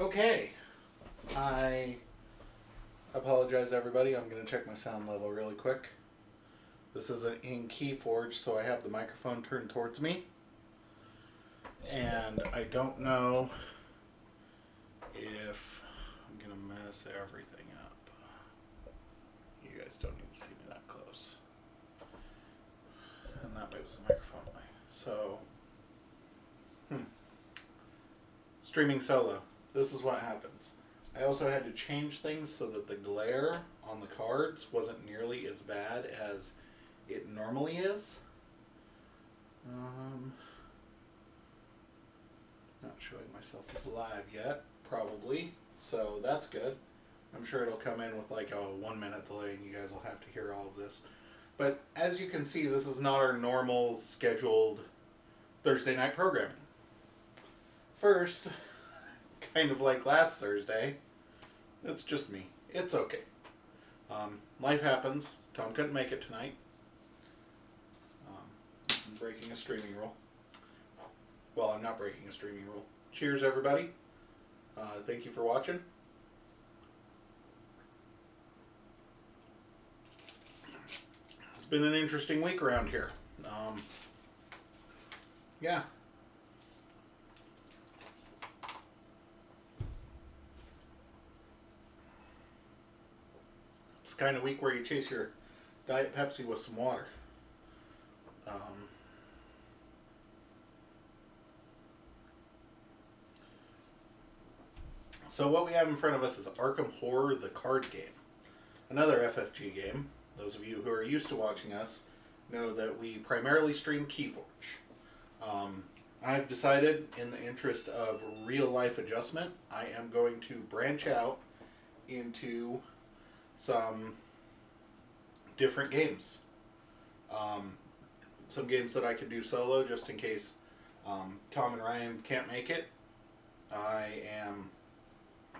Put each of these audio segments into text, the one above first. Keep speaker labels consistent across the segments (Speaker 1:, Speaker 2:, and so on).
Speaker 1: Okay, I apologize, everybody. I'm going to check my sound level really quick. This isn't in Keyforge, so I have the microphone turned towards me. And I don't know if I'm going to mess everything up. You guys don't need to see me that close. And that moves the microphone away. So, streaming solo. This is what happens. I also had to change things so that the glare on the cards wasn't nearly as bad as it normally is. Not showing myself as live yet, probably, so that's good. I'm sure it'll come in with like a 1 minute delay and you guys will have to hear all of this. But as you can see, this is not our normal scheduled Thursday night programming. First, kind of like last Thursday, it's just me. It's okay. Life happens. Tom couldn't make it tonight. I'm breaking a streaming rule. Well, I'm not breaking a streaming rule. Cheers, everybody. Thank you for watching. It's been an interesting week around here. Yeah. It's the kind of week where you chase your Diet Pepsi with some water. So what we have in front of us is Arkham Horror, the card game. Another FFG game. Those of you who are used to watching us know that we primarily stream Keyforge. I've decided, in the interest of real-life adjustment, I am going to branch out into some different games. Some games that I can do solo, just in case Tom and Ryan can't make it. I am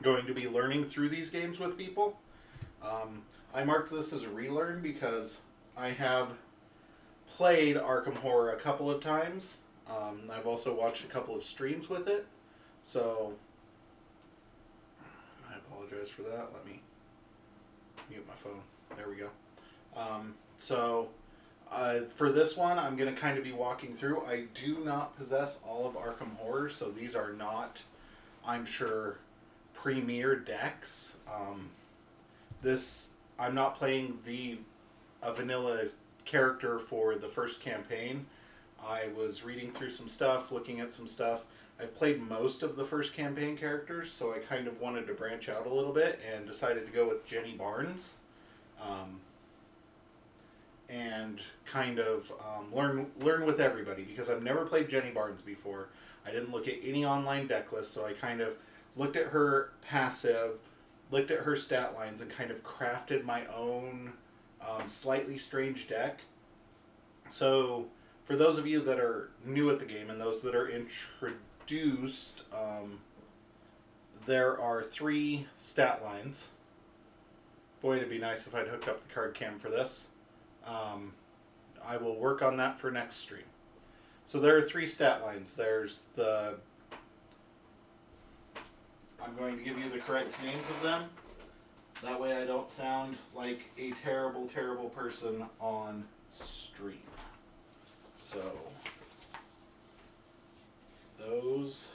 Speaker 1: going to be learning through these games with people. I marked this as a relearn because I have played Arkham Horror a couple of times. I've also watched a couple of streams with it. So, I apologize for that. Let me mute my phone. There we go. For this one, I'm going to kind of be walking through. I do not possess all of Arkham Horror, so these are not, I'm sure, premier decks. I'm not playing a vanilla character for the first campaign. I was reading through some stuff, looking at some stuff. I've played most of the first campaign characters, so I kind of wanted to branch out a little bit and decided to go with Jenny Barnes. And kind of learn with everybody, because I've never played Jenny Barnes before. I didn't look at any online deck lists, so I kind of looked at her passive, looked at her stat lines, and kind of crafted my own slightly strange deck. So, for those of you that are new at the game and those that are introduced, there are 3 stat lines. Boy, it'd be nice if I'd hooked up the card cam for this. I will work on that for next stream. So there are 3 stat lines. There's I'm going to give you the correct names of them. That way I don't sound like a terrible, terrible person on stream. So, those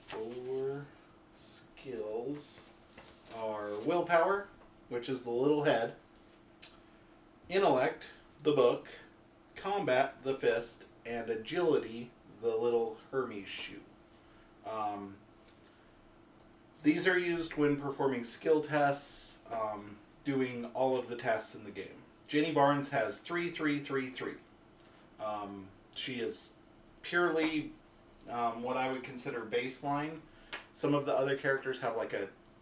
Speaker 1: 4 skills are Willpower, which is the little head, Intellect, the book, Combat, the fist, and Agility, the little Hermes shoe. These are used when performing skill tests, doing all of the tests in the game. Jenny Barnes has 3, 3, 3, 3. She is purely what I would consider baseline. Some of the other characters have like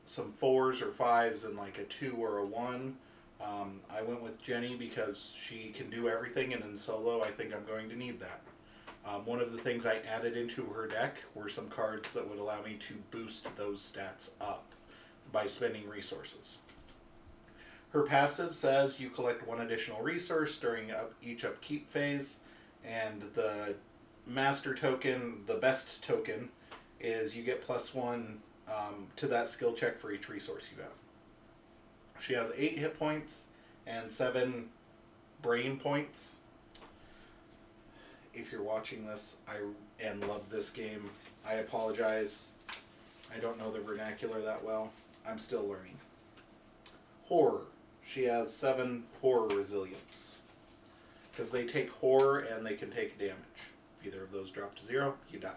Speaker 1: some 4s or 5s and like a 2 or a 1. I went with Jenny because she can do everything, and in solo I think I'm going to need that. One of the things I added into her deck were some cards that would allow me to boost those stats up by spending resources. Her passive says you collect 1 additional resource during each upkeep phase, and the master token, the best token, is you get +1 to that skill check for each resource you have. She has 8 hit points and 7 brain points. If you're watching this and love this game, I apologize. I don't know the vernacular that well. I'm still learning. Horror. She has 7 horror resilience. Because they take horror and they can take damage. If either of those drop to 0, you die.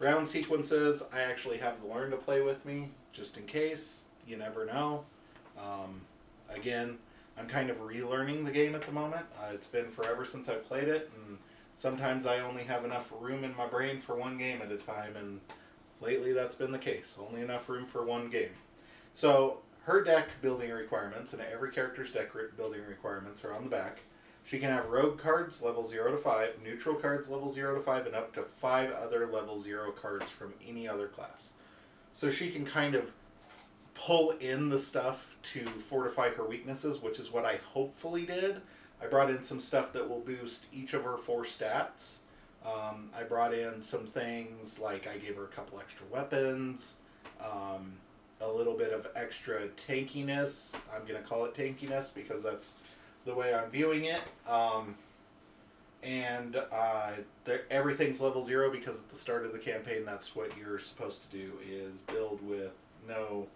Speaker 1: Round sequences, I actually have the Learn to play with me, just in case. You never know. Again, I'm kind of relearning the game at the moment. It's been forever since I played it, and sometimes I only have enough room in my brain for one game at a time, and lately that's been the case. Only enough room for one game. So, her deck building requirements, and every character's deck building requirements are on the back. She can have rogue cards level 0 to 5, neutral cards level 0 to 5, and up to 5 other level 0 cards from any other class. So she can kind of pull in the stuff to fortify her weaknesses, which is what I hopefully did. I brought in some stuff that will boost each of her 4 stats. I brought in some things like I gave her a couple extra weapons, a little bit of extra tankiness. I'm going to call it tankiness because that's the way I'm viewing it. Everything's level 0 because at the start of the campaign that's what you're supposed to do, is build with no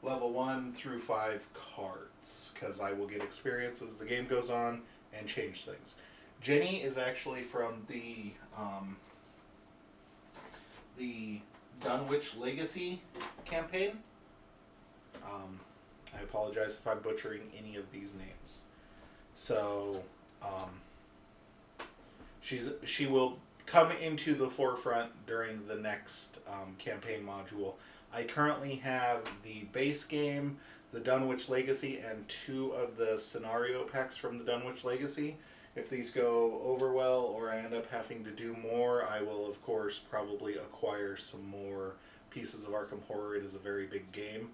Speaker 1: level 1 through 5 cards, because I will get experience as the game goes on and change things. Jenny is actually from the Dunwich Legacy campaign. I apologize if I'm butchering any of these names. So, she will come into the forefront during the next campaign module. I currently have the base game, the Dunwich Legacy, and 2 of the scenario packs from the Dunwich Legacy. If these go over well or I end up having to do more, I will, of course, probably acquire some more pieces of Arkham Horror. It is a very big game.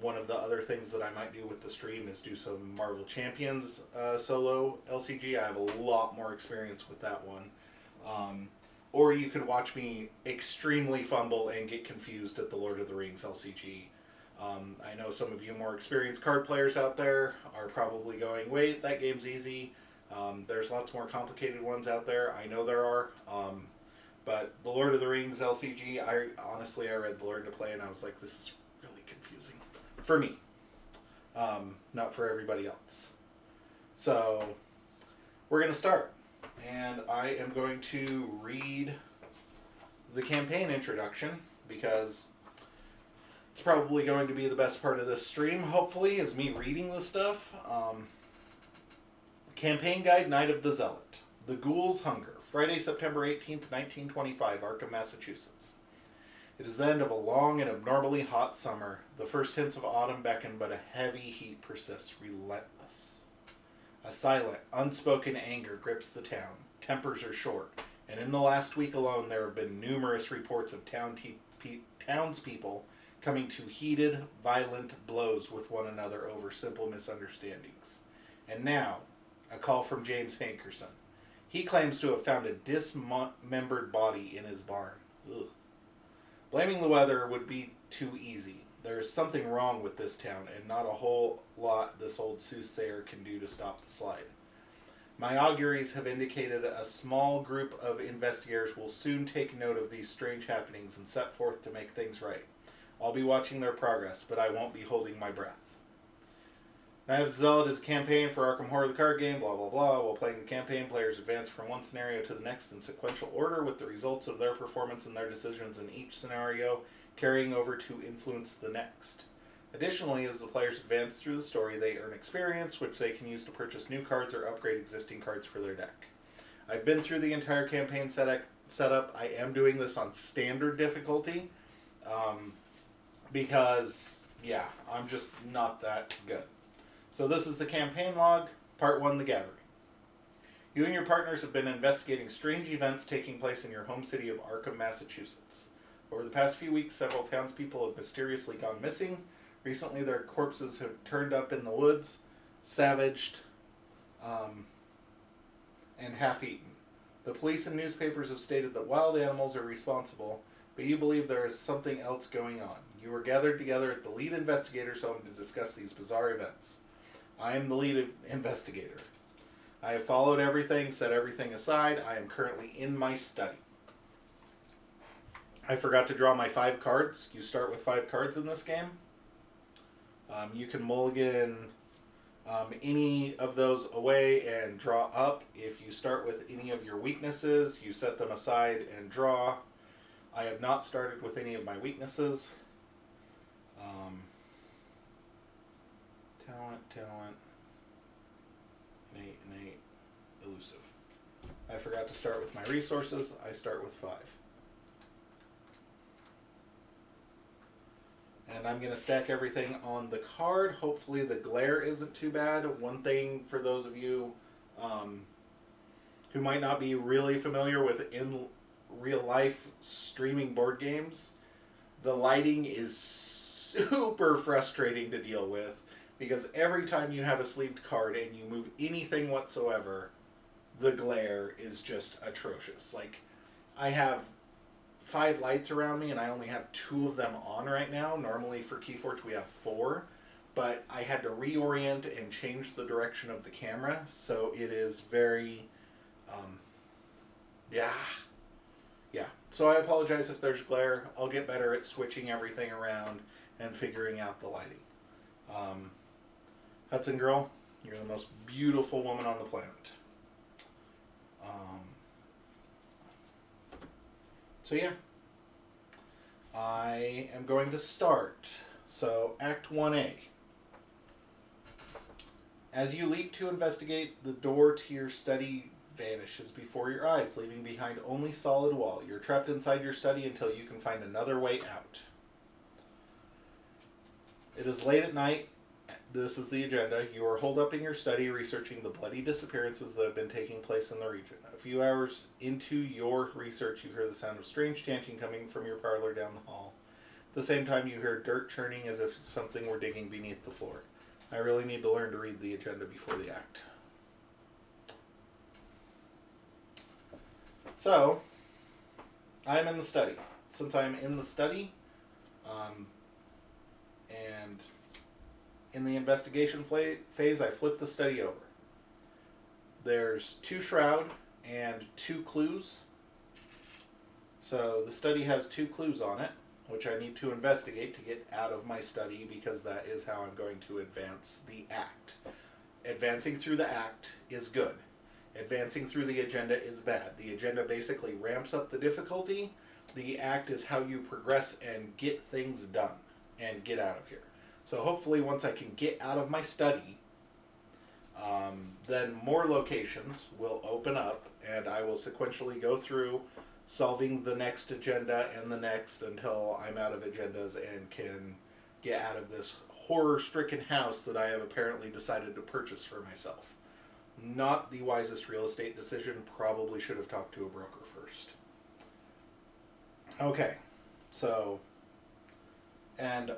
Speaker 1: One of the other things that I might do with the stream is do some Marvel Champions solo LCG. I have a lot more experience with that one. Or you could watch me extremely fumble and get confused at the Lord of the Rings LCG. I know some of you more experienced card players out there are probably going, wait, that game's easy. There's lots more complicated ones out there. I know there are. But the Lord of the Rings LCG, I read the Learn to Play and I was like, this is really confusing. For me. Not for everybody else. So, we're going to start. And I am going to read the campaign introduction because it's probably going to be the best part of this stream, hopefully, is me reading this stuff. Campaign Guide, Night of the Zealot. The Ghoul's Hunger. Friday, September 18th, 1925, Arkham, Massachusetts. It is the end of a long and abnormally hot summer. The first hints of autumn beckon, but a heavy heat persists, relentless. A silent, unspoken anger grips the town. Tempers are short, and in the last week alone there have been numerous reports of townspeople coming to heated, violent blows with one another over simple misunderstandings. And now, a call from James Hankerson. He claims to have found a dismembered body in his barn. Ugh. Blaming the weather would be too easy. There is something wrong with this town, and not a whole lot this old soothsayer can do to stop the slide. My auguries have indicated a small group of investigators will soon take note of these strange happenings and set forth to make things right. I'll be watching their progress, but I won't be holding my breath. Night of the Zealot is a campaign for Arkham Horror, the card game, blah blah blah. While playing the campaign, players advance from one scenario to the next in sequential order with the results of their performance and their decisions in each scenario carrying over to influence the next. Additionally, as the players advance through the story, they earn experience, which they can use to purchase new cards or upgrade existing cards for their deck. I've been through the entire campaign setup. I am doing this on standard difficulty because, yeah, I'm just not that good. So this is the campaign log, Part 1, The Gathering. You and your partners have been investigating strange events taking place in your home city of Arkham, Massachusetts. Over the past few weeks, several townspeople have mysteriously gone missing. Recently, their corpses have turned up in the woods, savaged, and half-eaten. The police and newspapers have stated that wild animals are responsible, but you believe there is something else going on. You are gathered together at the lead investigator's home to discuss these bizarre events. I am the lead investigator. I have followed everything, set everything aside. I am currently in my study. I forgot to draw my 5 cards. You start with 5 cards in this game. You can mulligan any of those away and draw up. If you start with any of your weaknesses, you set them aside and draw. I have not started with any of my weaknesses. Talent, innate, elusive. I forgot to start with my resources. I start with 5. And I'm going to stack everything on the card. Hopefully the glare isn't too bad. One thing for those of you who might not be really familiar with in real life streaming board games, the lighting is super frustrating to deal with because every time you have a sleeved card and you move anything whatsoever, the glare is just atrocious. Like, I have 5 lights around me and I only have 2 of them on right now. Normally for Keyforge we have 4, but I had to reorient and change the direction of the camera, so it is very yeah. So I apologize if there's glare. I'll get better at switching everything around and figuring out the lighting. Hudson girl, you're the most beautiful woman on the planet. So yeah, I am going to start. So Act 1A. As you leap to investigate, the door to your study vanishes before your eyes, leaving behind only solid wall. You're trapped inside your study until you can find another way out. It is late at night. This is the agenda. You are holed up in your study researching the bloody disappearances that have been taking place in the region. A few hours into your research, you hear the sound of strange chanting coming from your parlor down the hall. At the same time, you hear dirt churning as if something were digging beneath the floor. I really need to learn to read the agenda before the act. So, I'm in the study. Since I'm in the study, and in the investigation phase, I flip the study over. There's 2 shroud and 2 clues. So the study has 2 clues on it, which I need to investigate to get out of my study because that is how I'm going to advance the act. Advancing through the act is good. Advancing through the agenda is bad. The agenda basically ramps up the difficulty. The act is how you progress and get things done and get out of here. So hopefully once I can get out of my study, then more locations will open up and I will sequentially go through solving the next agenda and the next until I'm out of agendas and can get out of this horror-stricken house that I have apparently decided to purchase for myself. Not the wisest real estate decision. Probably should have talked to a broker first. Okay, so, and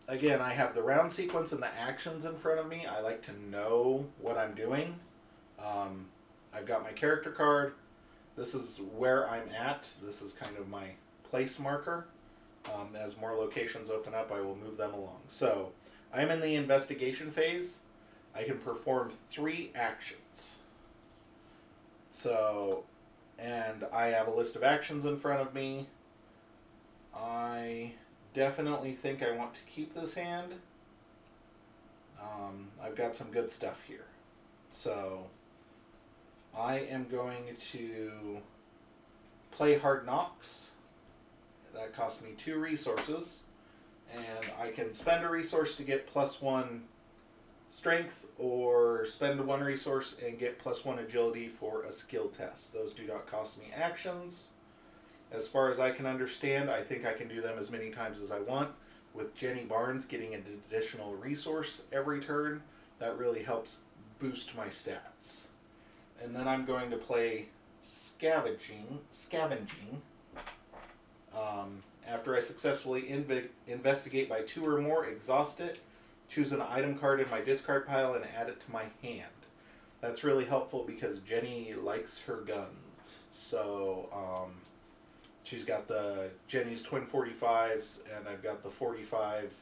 Speaker 1: again, I have the round sequence and the actions in front of me. I like to know what I'm doing. I've got my character card. This is where I'm at. This is kind of my place marker. As more locations open up, I will move them along. So, I'm in the investigation phase. I can perform 3 actions. So, and I have a list of actions in front of me. I definitely think I want to keep this hand. I've got some good stuff here. So, I am going to play Hard Knocks. That costs me 2 resources. And I can spend a resource to get +1 strength, or spend 1 resource and get +1 agility for a skill test. Those do not cost me actions. As far as I can understand, I think I can do them as many times as I want. With Jenny Barnes getting an additional resource every turn, that really helps boost my stats. And then I'm going to play Scavenging. After I successfully investigate by 2 or more, exhaust it, choose an item card in my discard pile and add it to my hand. That's really helpful because Jenny likes her guns. So she's got the Jenny's twin 45s, and I've got the 45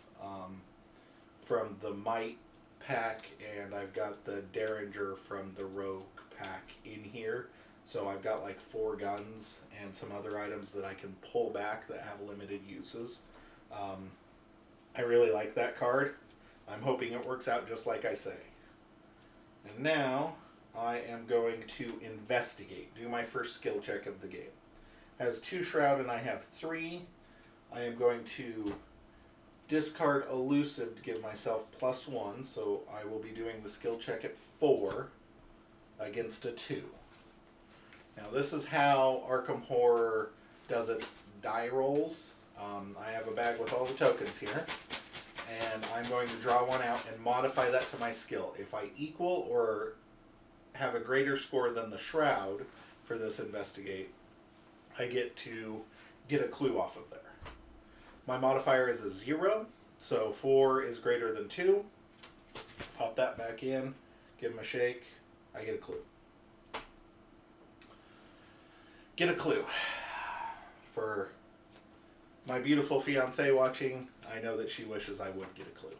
Speaker 1: from the Might pack, and I've got the Derringer from the Rogue pack in here. So I've got like 4 guns and some other items that I can pull back that have limited uses. I really like that card. I'm hoping it works out just like I say. And now I am going to investigate, do my first skill check of the game. Has 2 Shroud and I have 3. I am going to discard Elusive to give myself +1, so I will be doing the skill check at 4 against a 2. Now this is how Arkham Horror does its die rolls. I have a bag with all the tokens here, and I'm going to draw one out and modify that to my skill. If I equal or have a greater score than the Shroud for this investigate, I get to get a clue off of there. My modifier is a 0, so 4 is greater than 2. Pop that back in, give him a shake, I get a clue. Get a clue. For my beautiful fiance watching, I know that she wishes I would get a clue.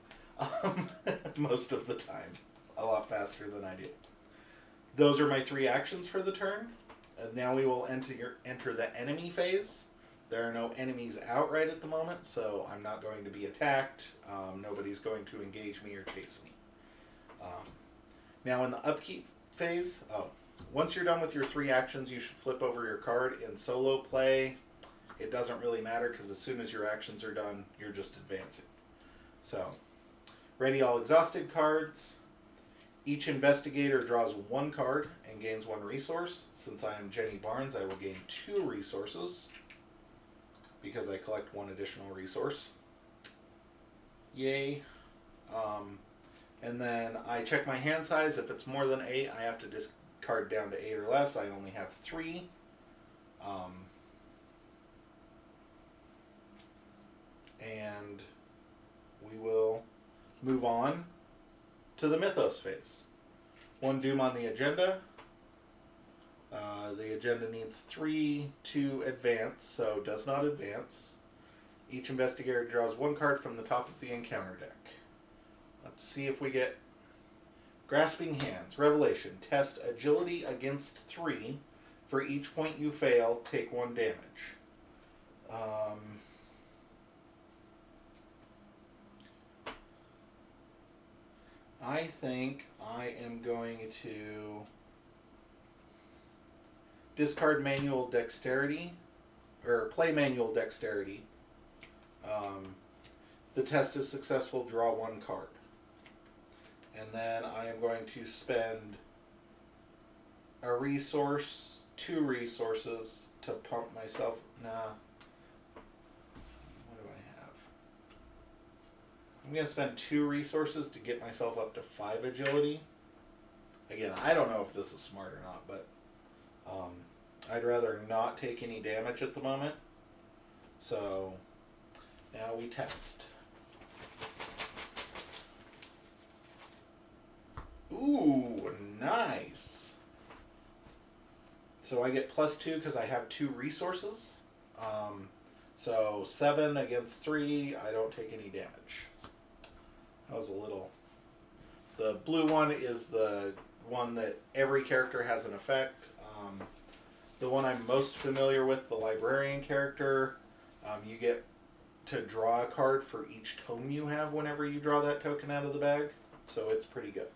Speaker 1: Most of the time. A lot faster than I do. Those are my 3 actions for the turn. And now we will enter the enemy phase. There are no enemies out right at the moment, so I'm not going to be attacked. Nobody's going to engage me or chase me. Now in the upkeep phase, once you're done with your 3 actions, you should flip over your card. In solo play, it doesn't really matter because as soon as your actions are done, you're just advancing. So, ready all exhausted cards. Each investigator draws 1 card and gains 1 resource. Since I am Jenny Barnes, I will gain 2 resources because I collect 1 additional resource. Yay. And then I check my hand size. If it's more than 8, I have to discard down to 8 or less. I only have 3. And we will move on to the Mythos phase. 1 Doom on the agenda. The agenda needs 3 to advance, so does not advance. Each investigator draws 1 card from the top of the encounter deck. Let's see if we get Grasping Hands. Revelation. Test agility against 3. For each point you fail, take 1 damage. I think I am going to discard manual dexterity, or play manual dexterity. If the test is successful, draw 1 card. And then I am going to spend a resource, 2 resources to pump myself. What do I have? I'm going to spend 2 resources to get myself up to 5 agility. Again, I don't know if this is smart or not, but I'd rather not take any damage at the moment. So now we test. Ooh, nice. So I get +2 because I have 2 resources. So 7 against 3, I don't take any damage. That was a little... The blue one is the one that every character has an effect. The one I'm most familiar with, the librarian character, you get to draw a card for each tome you have whenever you draw that token out of the bag. So it's pretty good.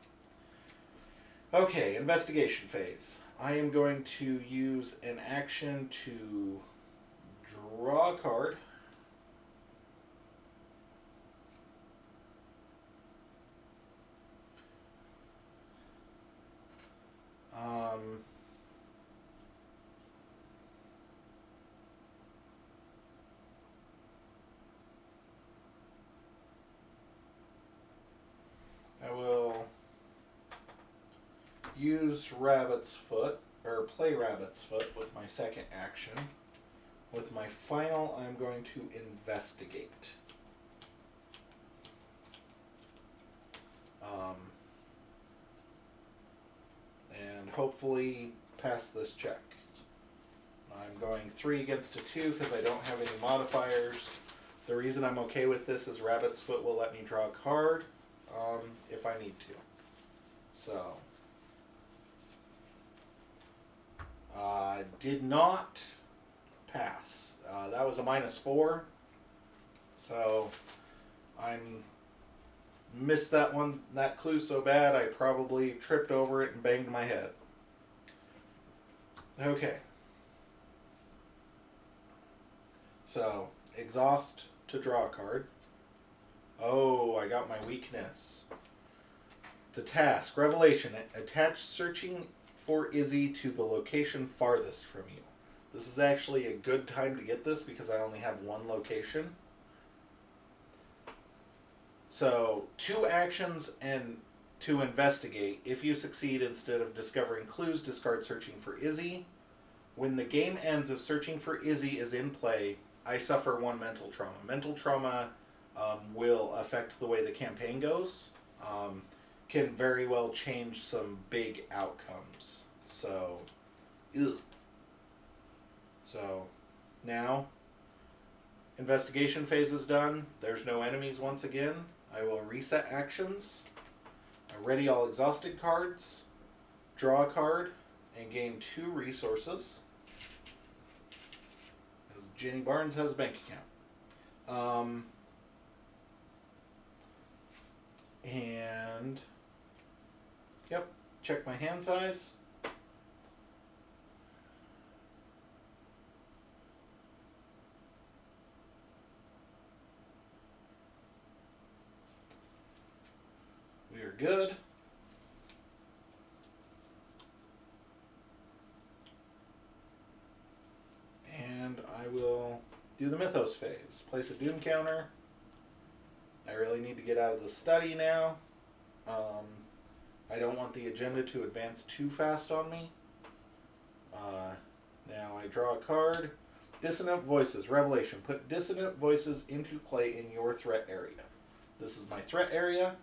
Speaker 1: Okay, investigation phase. I am going to use an action to draw a card. I will use Rabbit's Foot, or play Rabbit's Foot with my second action. With my final, I'm going to investigate. and hopefully pass this check. I'm going 3 against a 2 because I don't have any modifiers. The reason I'm okay with this is Rabbit's Foot will let me draw a card if I need to. So, did not pass. That was a -4. So, I'm missed that clue so bad I probably tripped over it and banged my head. Okay. So, exhaust to draw a card. Oh, I got my weakness. It's a task. Revelation. Attach searching for Izzy to the location farthest from you. This is actually a good time to get this because I only have 1 location. So, 2 actions and to investigate. If you succeed, instead of discovering clues, discard searching for Izzy. When the game ends, if searching for Izzy is in play, I suffer 1 mental trauma. Mental trauma will affect the way the campaign goes. Can very well change some big outcomes. So, ugh. So, now, investigation phase is done. There's no enemies once again. I will reset actions. Ready all exhausted cards. Draw a card. And gain 2 resources. Because Jenny Barnes has a bank account. And yep, check my hand size. We are good. And I will do the Mythos phase. Place a Doom counter. I really need to get out of the study now. I don't want the agenda to advance too fast on me. Now I draw a card. Dissonant Voices. Revelation. Put dissonant voices into play in your threat area. This is my threat area.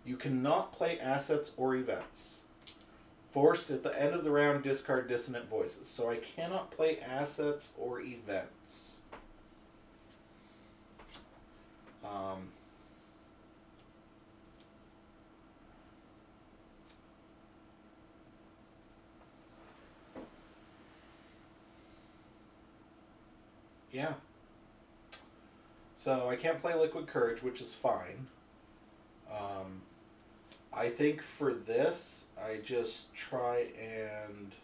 Speaker 1: You cannot play assets or events. Forced at the end of the round, discard dissonant voices. So I cannot play assets or events. Yeah. So I can't play Liquid Courage, which is fine. I think for this, I just try and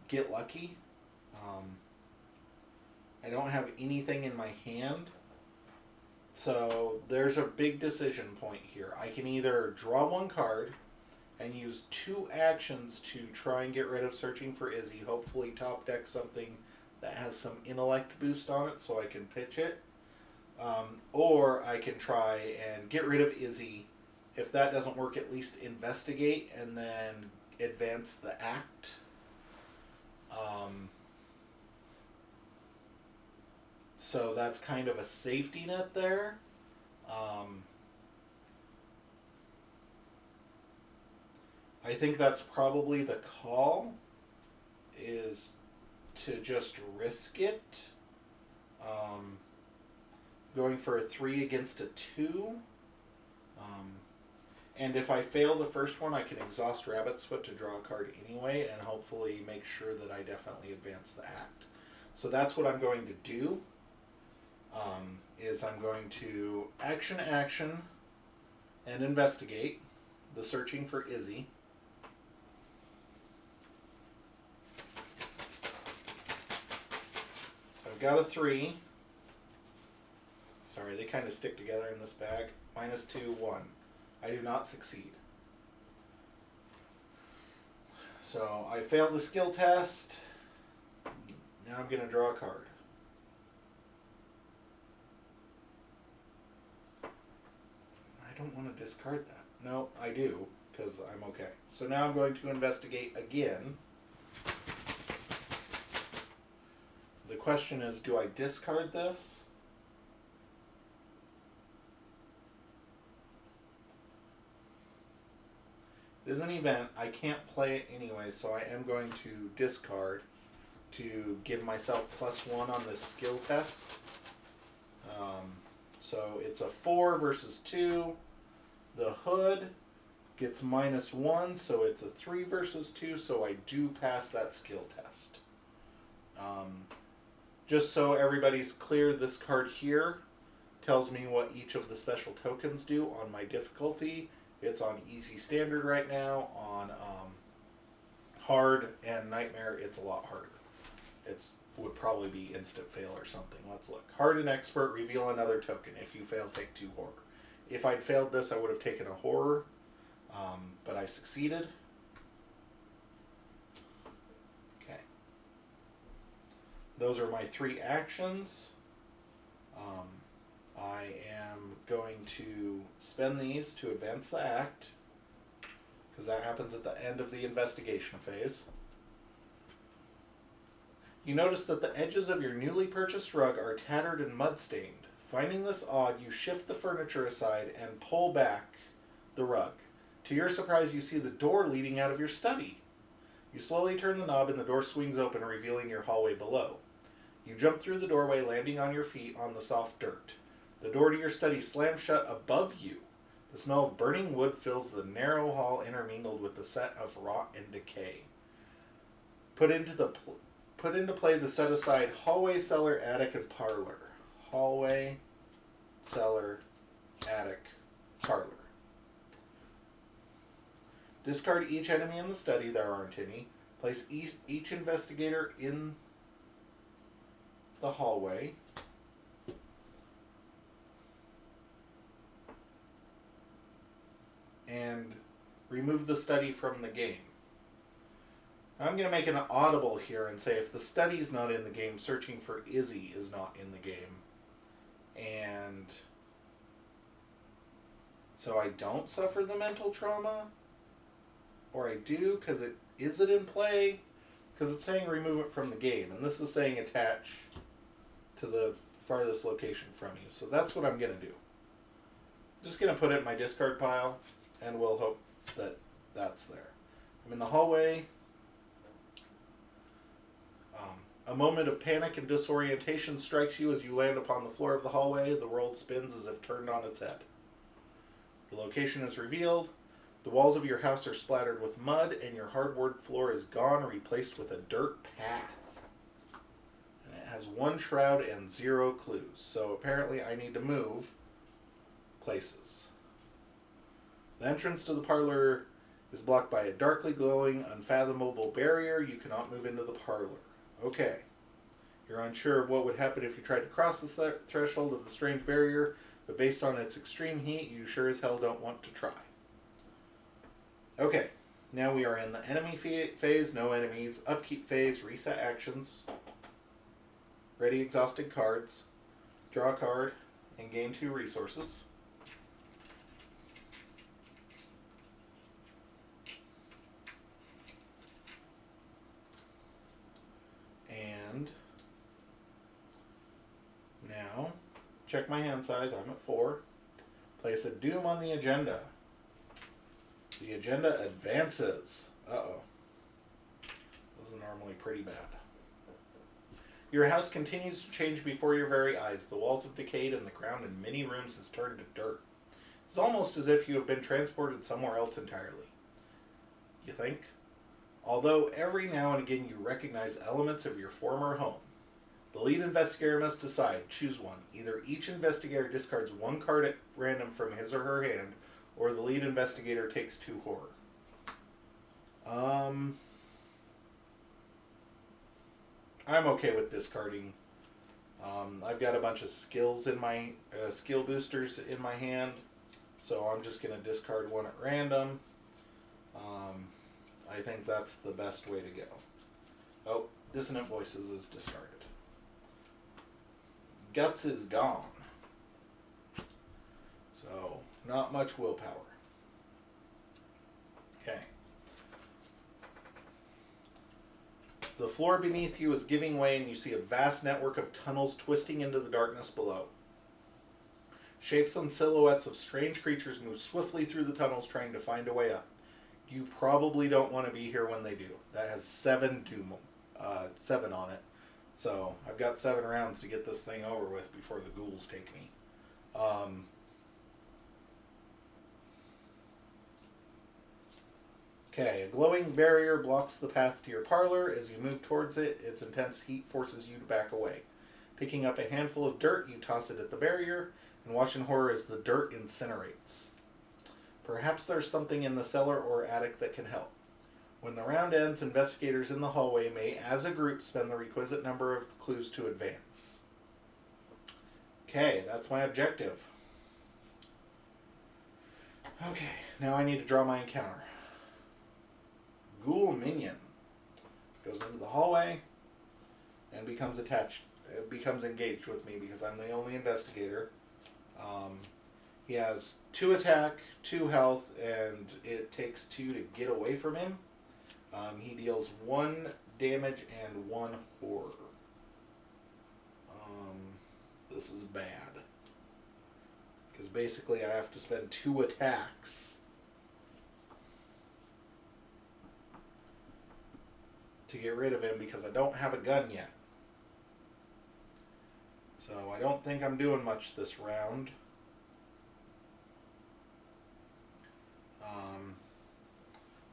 Speaker 1: get lucky. I don't have anything in my hand. So there's a big decision point here. I can either draw 1 card and use 2 actions to try and get rid of searching for Izzy. Hopefully top deck something that has some intellect boost on it so I can pitch it. Or I can try and get rid of Izzy. If that doesn't work, at least investigate and then advance the act. So that's kind of a safety net there. I think that's probably the call, is to just risk it. Going for a 3 against a 2. And if I fail the first one, I can exhaust Rabbit's Foot to draw a card anyway, and hopefully make sure that I definitely advance the act. So that's what I'm going to do. Is I'm going to action, and investigate the searching for Izzy. So I've got a 3. Sorry, they kind of stick together in this bag. -2, 1. I do not succeed. So I failed the skill test. Now I'm going to draw a card. I don't want to discard that. No, I do, because I'm okay. So now I'm going to investigate again. The question is, do I discard this? is an event. I can't play it anyway, so I am going to discard to give myself +1 on this skill test. So it's a 4 versus 2. The hood gets -1, so it's a 3 versus 2, so I do pass that skill test. Just so everybody's clear, this card here tells me what each of the special tokens do on my difficulty. It's on easy standard right now. On hard and nightmare, it's a lot harder. It's would probably be instant fail or something. Let's look. Hard and expert, reveal another token. If you fail, take 2 horror. If I'd failed this, I would have taken a horror, but I succeeded. Okay. Those are my 3 actions. I am going to spend these to advance the act, because that happens at the end of the investigation phase. You notice that the edges of your newly purchased rug are tattered and mud-stained. Finding this odd, you shift the furniture aside and pull back the rug. To your surprise, you see the door leading out of your study. You slowly turn the knob and the door swings open, revealing your hallway below. You jump through the doorway, landing on your feet on the soft dirt. The door to your study slams shut above you. The smell of burning wood fills the narrow hall, intermingled with the scent of rot and decay. Put into play the set-aside hallway, cellar, attic, and parlor. Hallway, cellar, attic, parlor. Discard each enemy in the study. There aren't any. Place each investigator in the hallway. And remove the study from the game. I'm going to make an audible here and say if the study's not in the game, searching for Izzy is not in the game. And so I don't suffer the mental trauma, or I do because is it in play? Because it's saying remove it from the game, and this is saying attach to the farthest location from you. So that's what I'm going to do. Just going to put it in my discard pile, and we'll hope that that's there. I'm in the hallway. A moment of panic and disorientation strikes you as you land upon the floor of the hallway. The world spins as if turned on its head. The location is revealed. The walls of your house are splattered with mud, and your hardwood floor is gone, replaced with a dirt path. And it has 1 shroud and 0 clues. So apparently I need to move places. The entrance to the parlor is blocked by a darkly glowing, unfathomable barrier. You cannot move into the parlor. Okay. You're unsure of what would happen if you tried to cross the threshold of the strange barrier, but based on its extreme heat, you sure as hell don't want to try. Okay. Now we are in the enemy phase, no enemies, upkeep phase, reset actions, ready exhausted cards, draw a card, and gain 2 resources. And now, check my hand size, I'm at 4. Place a doom on the agenda. The agenda advances. Uh-oh. This is normally pretty bad. Your house continues to change before your very eyes. The walls have decayed and the ground in many rooms has turned to dirt. It's almost as if you have been transported somewhere else entirely. You think? Although every now and again you recognize elements of your former home. The lead investigator must decide. Choose one. Either each investigator discards 1 card at random from his or her hand, or the lead investigator takes 2 horror. I'm okay with discarding. I've got a bunch of skills in my skill boosters in my hand, so I'm just going to discard 1 at random. I think that's the best way to go. Oh, Dissonant Voices is discarded. Guts is gone. So, not much willpower. Okay. The floor beneath you is giving way and you see a vast network of tunnels twisting into the darkness below. Shapes and silhouettes of strange creatures move swiftly through the tunnels trying to find a way up. You probably don't want to be here when they do. That has 7 on it. So I've got 7 rounds to get this thing over with before the ghouls take me. Okay, a glowing barrier blocks the path to your parlor. As you move towards it, its intense heat forces you to back away. Picking up a handful of dirt, you toss it at the barrier, and watch in horror as the dirt incinerates. Perhaps there's something in the cellar or attic that can help. When the round ends, investigators in the hallway may, as a group, spend the requisite number of clues to advance. Okay, that's my objective. Okay, now I need to draw my encounter. Ghoul minion goes into the hallway and becomes engaged with me because I'm the only investigator. He has 2 attack, 2 health, and it takes 2 to get away from him. He deals 1 damage and 1 horror. This is bad. Because basically I have to spend 2 attacks to get rid of him because I don't have a gun yet. So I don't think I'm doing much this round.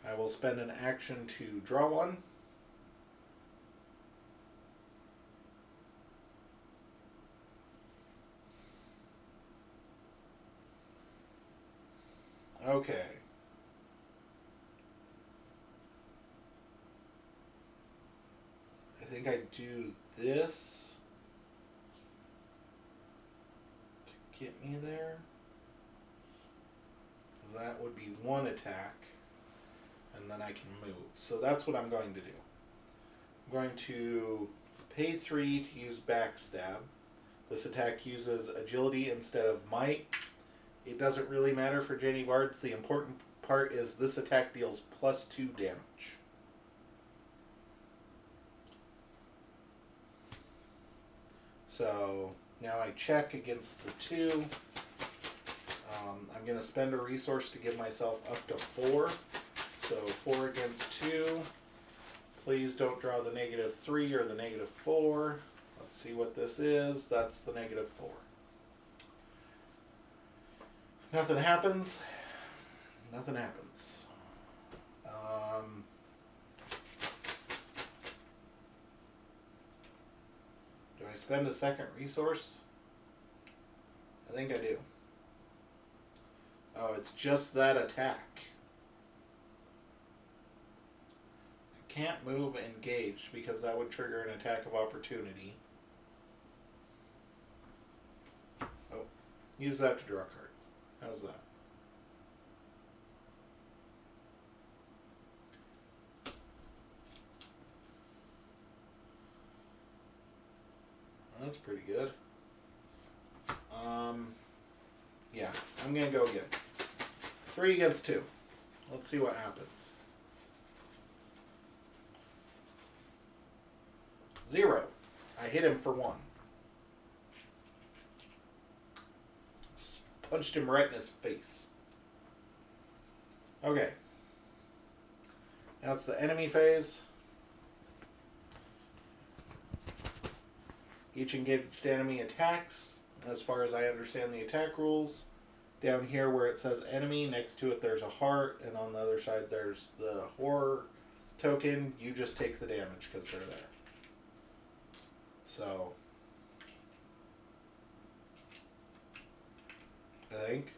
Speaker 1: I will spend an action to draw 1. Okay. I think I do this to get me there. That would be 1 attack. And then I can move. So that's what I'm going to do. I'm going to pay 3 to use backstab. This attack uses agility instead of might. It doesn't really matter for Jenny Bards. The important part is this attack deals +2 damage. So now I check against the 2. I'm going to spend a resource to give myself up to 4. So 4 against 2. Please don't draw the -3 or the -4. Let's see what this is. That's the -4. Nothing happens. Nothing happens. Do I spend a second resource? I think I do. Oh, it's just that attack. Can't move engaged because that would trigger an attack of opportunity. Oh, use that to draw a card. How's that? That's pretty good. Yeah, I'm gonna go again. 3 against 2. Let's see what happens. 0. I hit him for 1. Punched him right in his face. Okay. Now it's the enemy phase. Each engaged enemy attacks. As far as I understand the attack rules, down here where it says enemy, next to it there's a heart, and on the other side there's the horror token. You just take the damage because they're there. So, I think.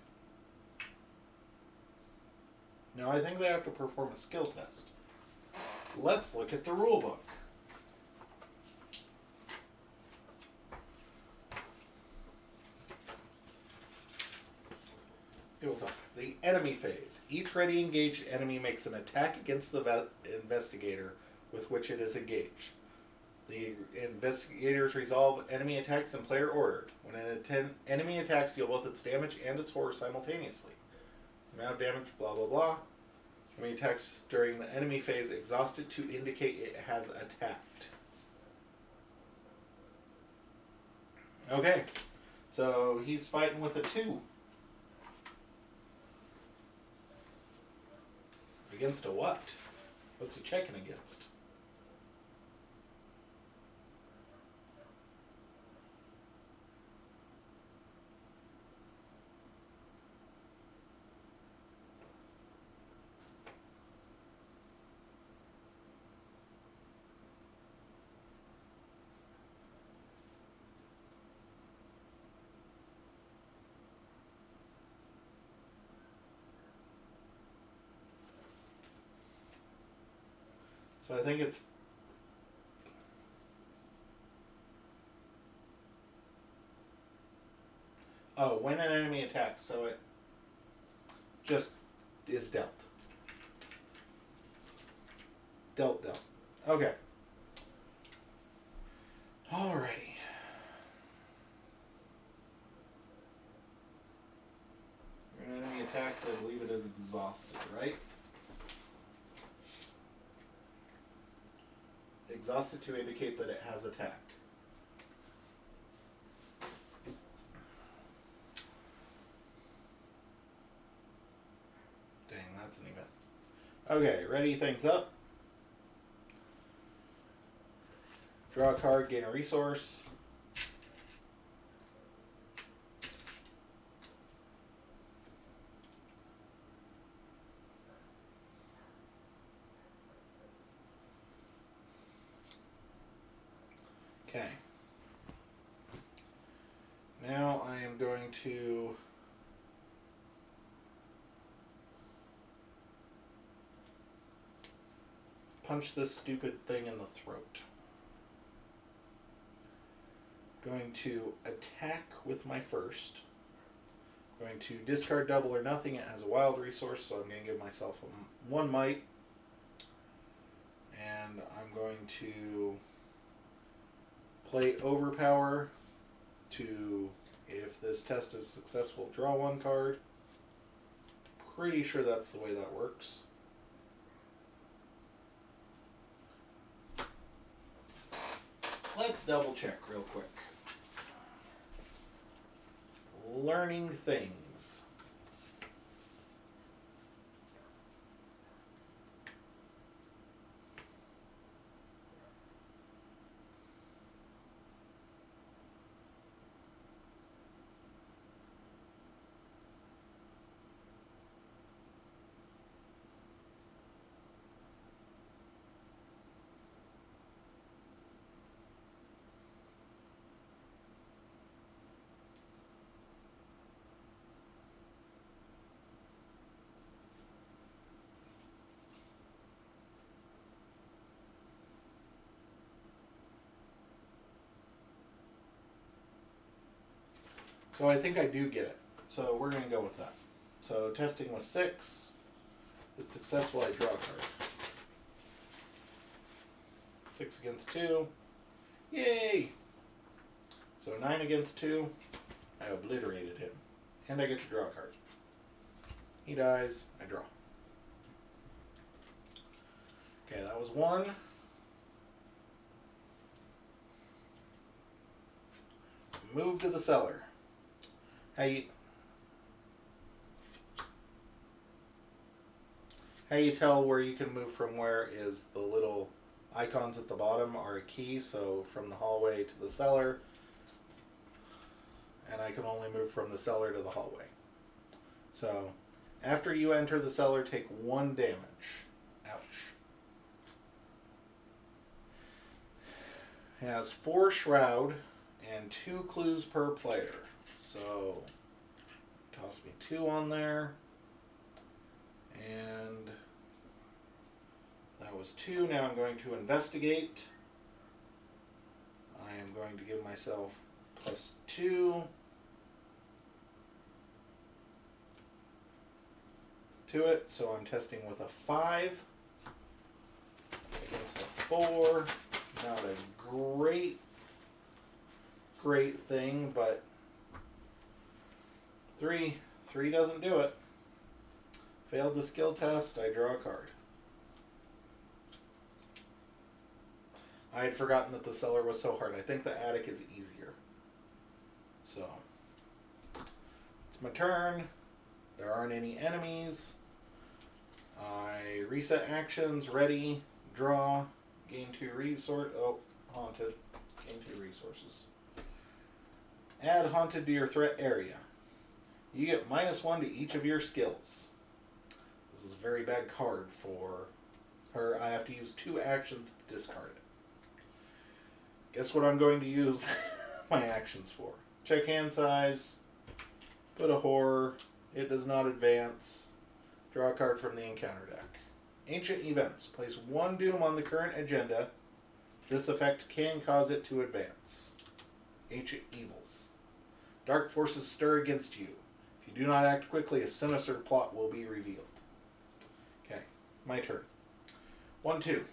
Speaker 1: Now I think they have to perform a skill test. Let's look at the rule book. The enemy phase. Each ready engaged enemy makes an attack against the investigator with which it is engaged. The investigators resolve enemy attacks in player order. When an enemy attacks, deal both its damage and its horror simultaneously. Amount of damage, blah blah blah. Enemy attacks during the enemy phase exhausted to indicate it has attacked. Okay, so he's fighting with a 2. Against a what? What's he checking against? So I think it's... Oh, when an enemy attacks, so it just is dealt. Dealt. Okay. Alrighty. When an enemy attacks, I believe it is exhausted, right? Exhausted to indicate that it has attacked. Dang, that's an event. Okay, ready things up. Draw a card, gain a resource. Okay. Now I am going to punch this stupid thing in the throat. Going to attack with my first. Going to discard double or nothing. It has a wild resource, so I'm going to give myself one might. And I'm going to play Overpower to, if this test is successful, draw one card. Pretty sure that's the way that works. Let's double check real quick. Learning things. So I think I do get it. So we're going to go with that. So testing was 6. It's successful, I draw a card. 6 against 2. Yay! So 9 against 2. I obliterated him. And I get to draw a card. He dies, I draw. Okay, that was 1. Move to the cellar. How you tell where you can move from where is the little icons at the bottom are a key, so from the hallway to the cellar, and I can only move from the cellar to the hallway. So after you enter the cellar, take 1 damage. Ouch. It has 4 shroud and 2 clues per player. So toss me 2 on there. And that was 2. Now I'm going to investigate. I am going to give myself +2 to it. So I'm testing with a 5 against a 4. Not a great thing, but 3 doesn't do it. Failed the skill test, I draw a card. I had forgotten that the cellar was so hard. I think the attic is easier. So, it's my turn. There aren't any enemies. I reset actions, ready, draw, gain 2 resource. Oh, haunted. Gain 2 resources. Add haunted to your threat area. You get -1 to each of your skills. This is a very bad card for her. I have to use 2 actions to discard it. Guess what I'm going to use my actions for? Check hand size. Put a horror. It does not advance. Draw a card from the encounter deck. Ancient events. Place 1 doom on the current agenda. This effect can cause it to advance. Ancient evils. Dark forces stir against you. If you do not act quickly, a sinister plot will be revealed. Okay, my turn. 1, 2.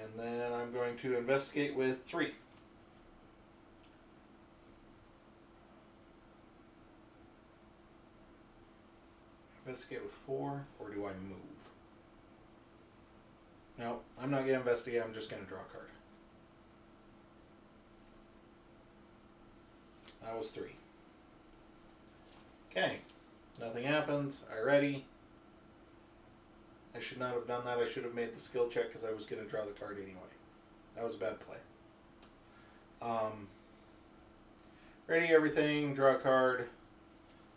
Speaker 1: And then I'm going to investigate with 3. Investigate with 4, or do I move? No, I'm not going to investigate. I'm just going to draw a card. That was 3. Okay. Nothing happens. I ready. I should not have done that. I should have made the skill check because I was going to draw the card anyway. That was a bad play. Ready everything. Draw a card.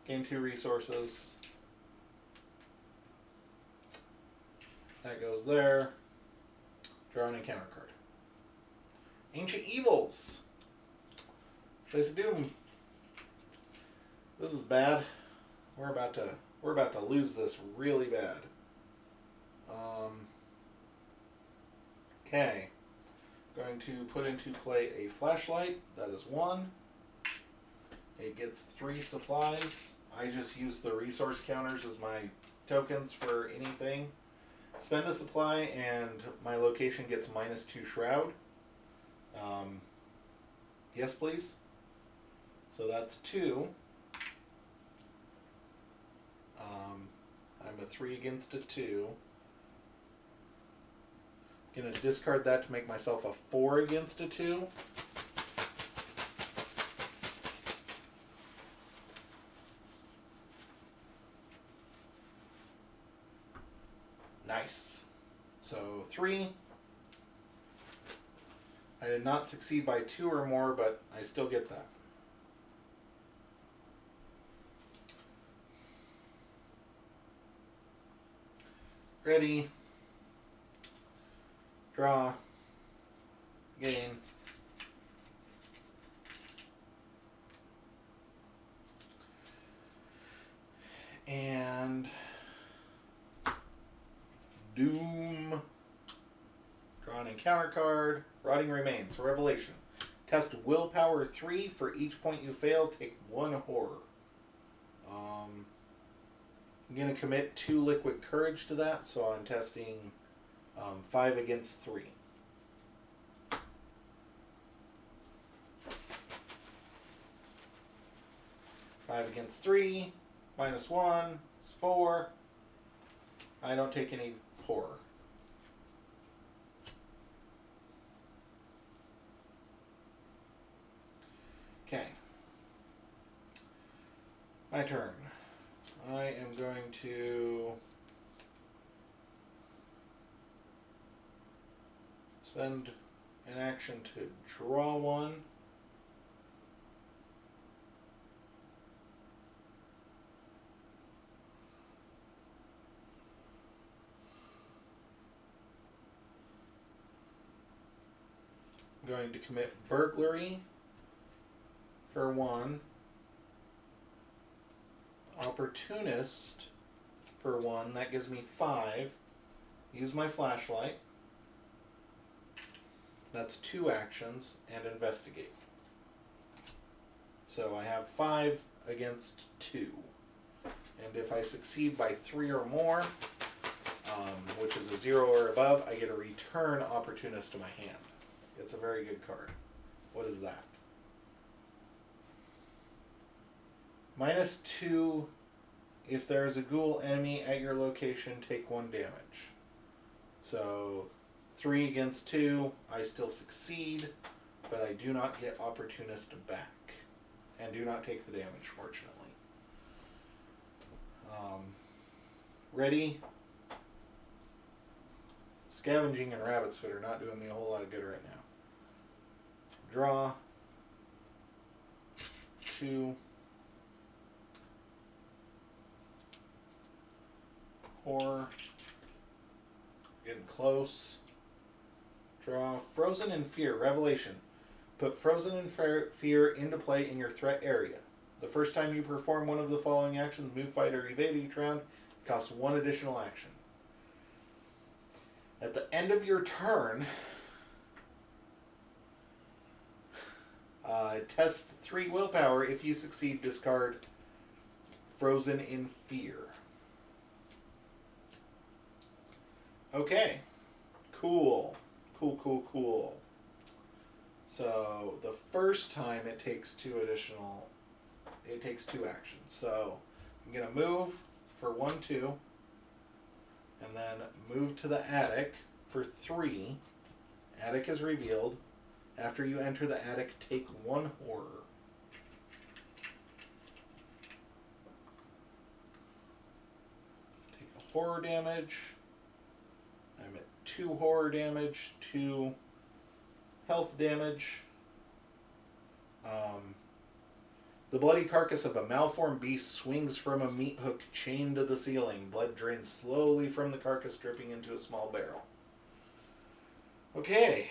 Speaker 1: Gain 2 resources. That goes there. Draw an encounter card. Ancient Evils. Place of Doom. This is bad. We're about to lose this really bad. Okay. Going to put into play a flashlight. That is 1. It gets 3 supplies. I just use the resource counters as my tokens for anything. Spend a supply and my location gets -2 shroud. Yes, please. So that's 2. I'm a 3 against a 2. I'm going to discard that to make myself a 4 against a 2. Nice. So 3. I did not succeed by 2 or more, but I still get that. Ready. Draw. Gain. And Doom. Draw an encounter card. Rotting Remains. Revelation. Test willpower 3. For each point you fail, take 1 horror. I'm going to commit 2 liquid courage to that, so I'm testing 5 against 3. Five against 3, -1 is 4. I don't take any horror. Okay. My turn. I am going to spend an action to draw 1. I'm going to commit burglary for 1. Opportunist for 1. That gives me 5. Use my flashlight. That's 2 actions. And investigate. So I have 5 against 2. And if I succeed by 3 or more, which is a 0 or above, I get a return opportunist to my hand. It's a very good card. What is that? -2, if there is a ghoul enemy at your location, take 1 damage. So 3 against 2, I still succeed, but I do not get opportunist back. And do not take the damage, fortunately. Ready? Scavenging and Rabbit's Foot are not doing me a whole lot of good right now. Draw. 2. Horror. Getting close. Draw. Frozen in Fear. Revelation. Put Frozen in Fear into play in your threat area. The first time you perform one of the following actions, move, fight, or evade each round, it costs 1 additional action. At the end of your turn, test 3 willpower. If you succeed, discard Frozen in Fear. Okay. Cool. Cool. So the first time it takes 2 actions. So I'm going to move for 1, 2, and then move to the attic for 3. Attic is revealed. After you enter the attic, take 1 horror. Take a horror damage. I'm at 2 horror damage, 2 health damage. The bloody carcass of a malformed beast swings from a meat hook chained to the ceiling. Blood drains slowly from the carcass, dripping into a small barrel. Okay.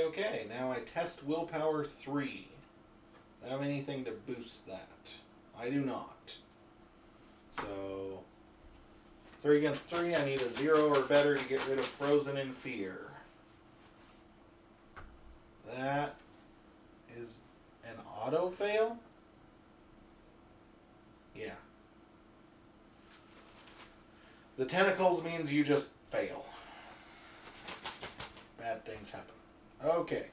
Speaker 1: Okay. Now I test willpower 3. Do I have anything to boost that? I do not. So 3 against 3, I need a 0 or better to get rid of Frozen in Fear. That is an auto fail? Yeah. The tentacles means you just fail. Bad things happen. Okay.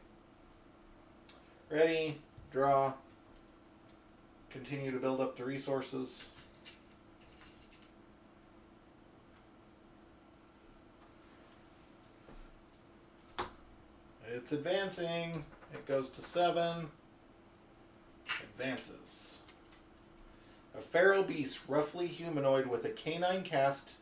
Speaker 1: Ready, draw. Continue to build up the resources. It's advancing. It goes to 7. Advances. A feral beast, roughly humanoid with a canine cast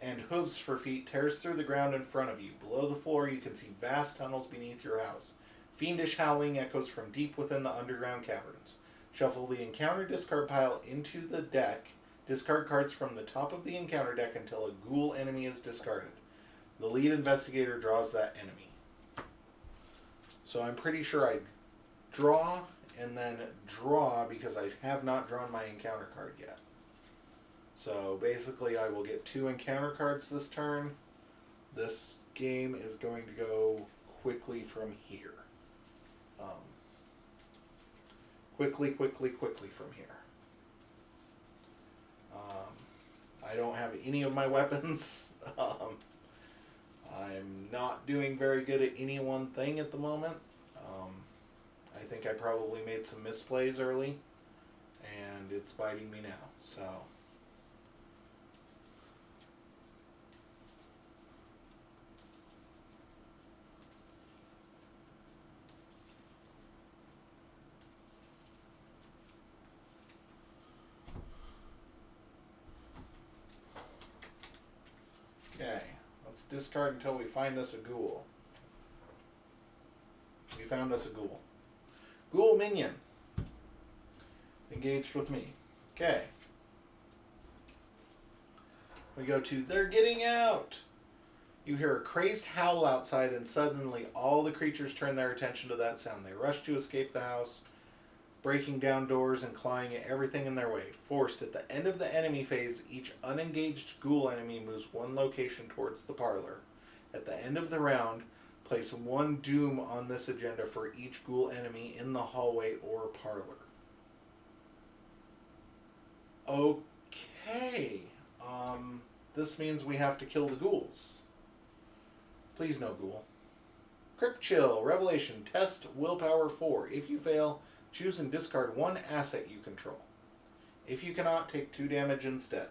Speaker 1: and hooves for feet, tears through the ground in front of you. Below the floor, you can see vast tunnels beneath your house. Fiendish howling echoes from deep within the underground caverns. Shuffle the encounter discard pile into the deck. Discard cards from the top of the encounter deck until a ghoul enemy is discarded. The lead investigator draws that enemy. So I'm pretty sure I draw and then draw because I have not drawn my encounter card yet. So basically I will get 2 encounter cards this turn. This game is going to go quickly from here. Quickly from here. I don't have any of my weapons. I'm not doing very good at any one thing at the moment. I think I probably made some misplays early, and it's biting me now. So okay, let's discard until we find us a ghoul. We found us a ghoul. Ghoul minion. It's engaged with me. Okay. We go to They're Getting Out. You hear a crazed howl outside, and suddenly all the creatures turn their attention to that sound. They rush to escape the house, breaking down doors and clawing at everything in their way. Forced at the end of the enemy phase, each unengaged ghoul enemy moves 1 location towards the parlor. At the end of the round, place 1 doom on this agenda for each ghoul enemy in the hallway or parlor. Okay. This means we have to kill the ghouls. Please no ghoul. Crypt Chill. Revelation. Test willpower 4. If you fail, choose and discard 1 asset you control. If you cannot, take 2 damage instead.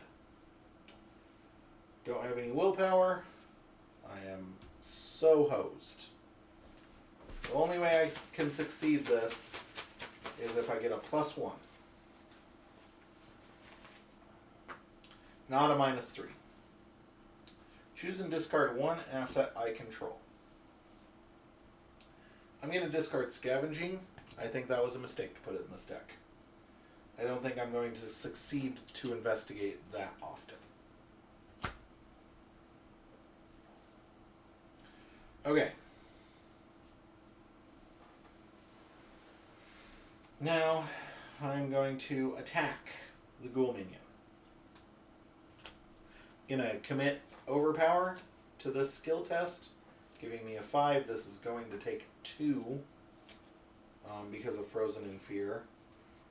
Speaker 1: Don't have any willpower. I am so hosed. The only way I can succeed this is if I get a +1. Not a -3. Choose and discard one asset I control. I'm going to discard Scavenging. I think that was a mistake to put it in this deck. I don't think I'm going to succeed to investigate that often. Okay. Now, I'm going to attack the ghoul minion. Gonna commit Overpower to this skill test, giving me a 5. This is going to take 2 because of Frozen in Fear.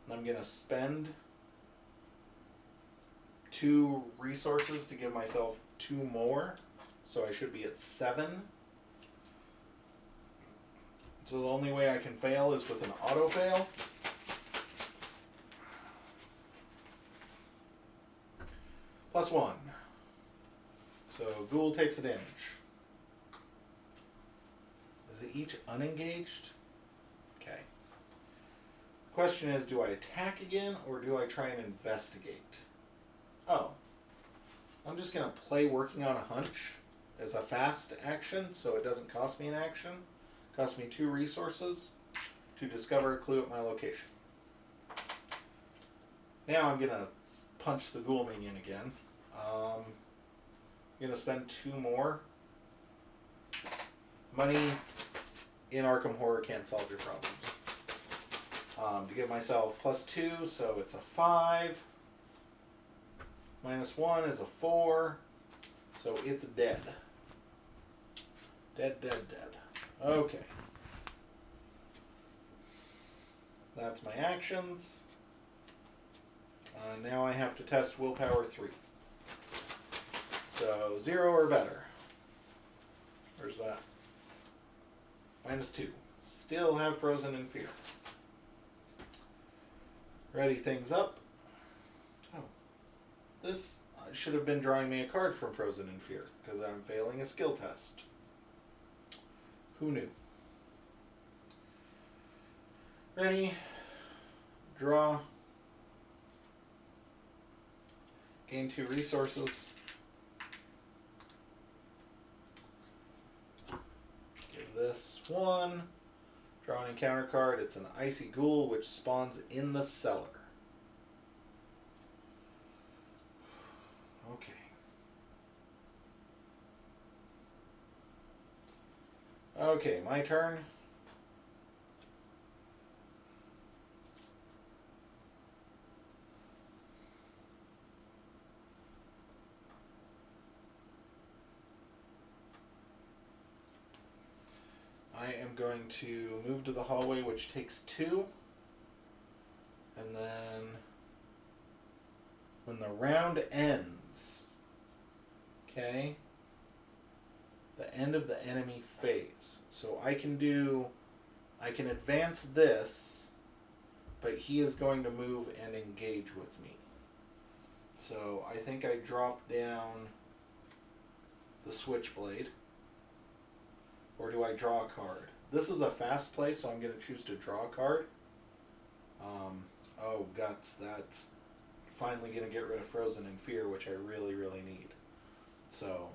Speaker 1: And I'm gonna spend 2 resources to give myself 2 more, so I should be at 7. So the only way I can fail is with an auto fail. +1. So Ghoul takes a damage. Is it each unengaged? Okay. The question is, do I attack again or do I try and investigate? Oh. I'm just going to play Working on a Hunch as a fast action so it doesn't cost me an action. Cost me 2 resources to discover a clue at my location. Now I'm going to punch the ghoul minion again. I'm going to spend 2 more. Money in Arkham Horror can't solve your problems. To give myself +2, so it's a 5. -1 is a 4. So it's dead. Dead, dead, dead. Okay. That's my actions. Now I have to test willpower 3. So 0 or better. Where's that? -2. Still have Frozen in Fear. Ready things up. Oh. This should have been drawing me a card from Frozen in Fear, because I'm failing a skill test. Who knew? Ready. Draw. Gain 2 resources. Give this 1. Draw an encounter card. It's an Icy Ghoul, which spawns in the cellar. Okay. Okay, my turn. I am going to move to the hallway, which takes 2. And then when the round ends, okay, the end of the enemy phase. So I can advance this, but he is going to move and engage with me. So I think I drop down the Switchblade. Or do I draw a card? This is a fast play, so I'm going to choose to draw a card. Oh, Guts. That's finally going to get rid of Frozen in Fear, which I really, really need. So...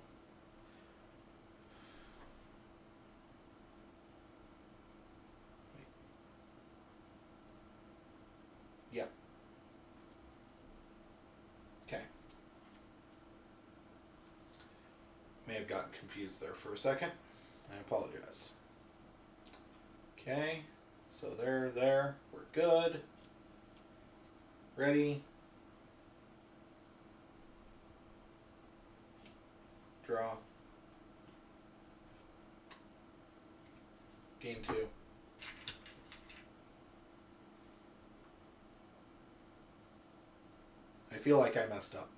Speaker 1: Yep. Okay. May have gotten confused there for a second. I apologize. Okay, so they're there. We're good. Ready. Draw. Game 2. I feel like I messed up.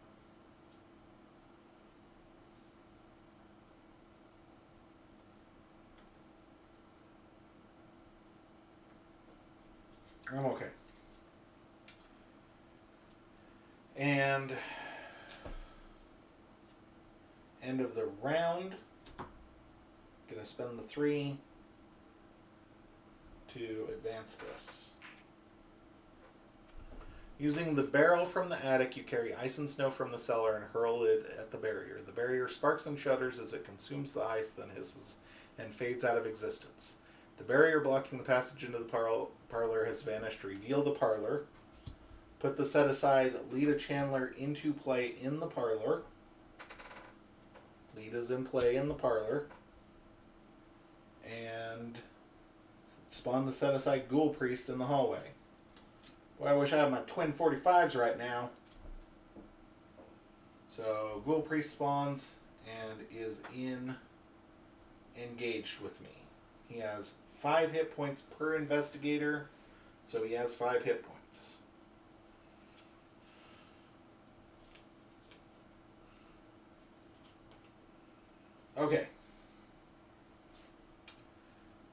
Speaker 1: I'm okay. And end of the round, gonna spend the 3 to advance this. Using the barrel from the attic, you carry ice and snow from the cellar and hurl it at the barrier. The barrier sparks and shudders as it consumes the ice, then hisses and fades out of existence. The barrier blocking the passage into the parlor has vanished. Reveal the parlor. Put the set aside. Lead a Chandler into play in the parlor. Lead is in play in the parlor. And spawn the set aside Ghoul Priest in the hallway. Boy, I wish I had my twin 45s right now. So Ghoul Priest spawns and is engaged with me. He has 5 hit points per investigator, so he has 5 hit points. Okay.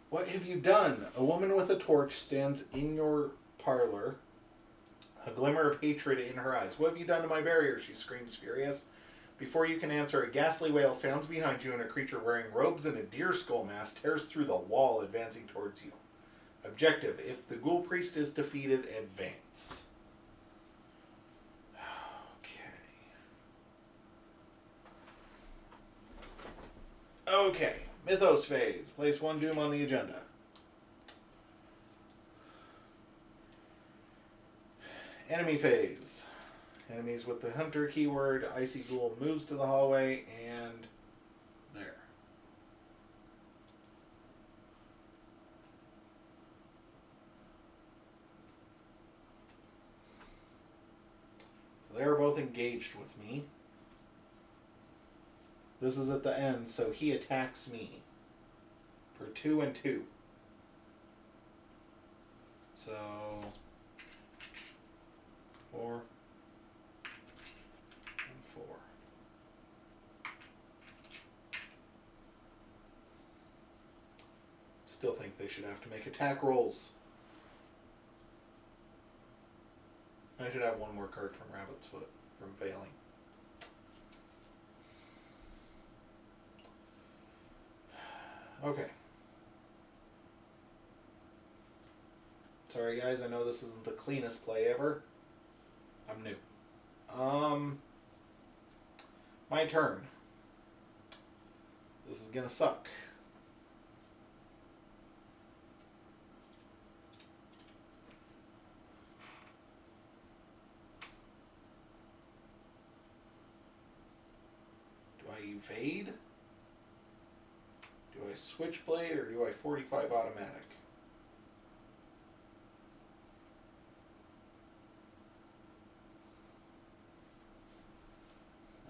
Speaker 1: What have you done? A woman with a torch stands in your parlor, a glimmer of hatred in her eyes. What have you done to my barrier? She screams, furious. Before you can answer, a ghastly wail sounds behind you, and a creature wearing robes and a deer skull mask tears through the wall, advancing towards you. Objective: if the Ghoul Priest is defeated, advance. Okay. Mythos phase. Place 1 Doom on the agenda. Enemy phase. Enemies with the hunter keyword. Icy Ghoul moves to the hallway and there. So they're both engaged with me. This is at the end, so he attacks me for 2 and 2. So 4 and 4. Still think they should have to make attack rolls. I should have one more card from Rabbit's Foot from failing. Okay. Sorry guys, I know this isn't the cleanest play ever. I'm new. My turn. This is gonna suck. Do I evade? Do I switchblade or do I 45 automatic?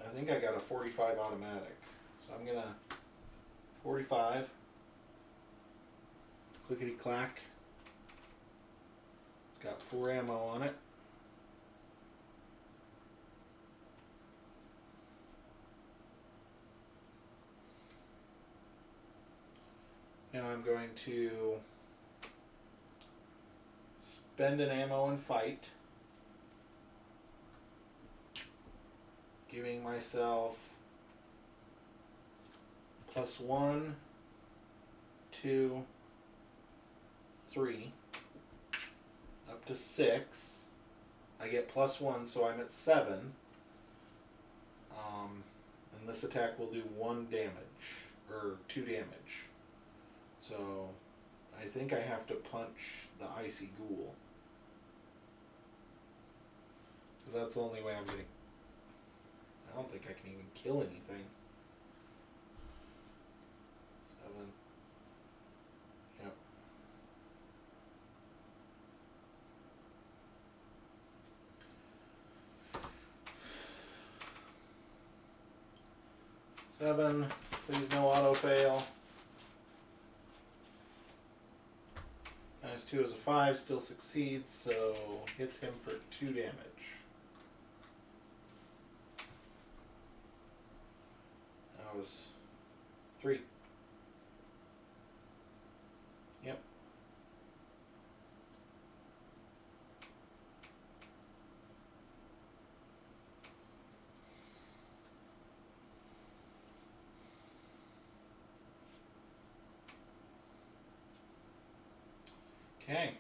Speaker 1: I think I got a 45 automatic. So I'm gonna 45. Clickety clack. It's got 4 ammo on it. Now I'm going to spend an ammo and fight, giving myself +1, 2, 3, up to 6. I get +1, so I'm at 7. And this attack will do 1 damage, or 2 damage. So, I think I have to punch the Icy Ghoul. Because that's the only way I'm going to... I don't think I can even kill anything. 7. Yep. Seven. Please no auto fail. -2 is a 5, still succeeds, so hits him for 2 damage. That was 3. Yep. Okay.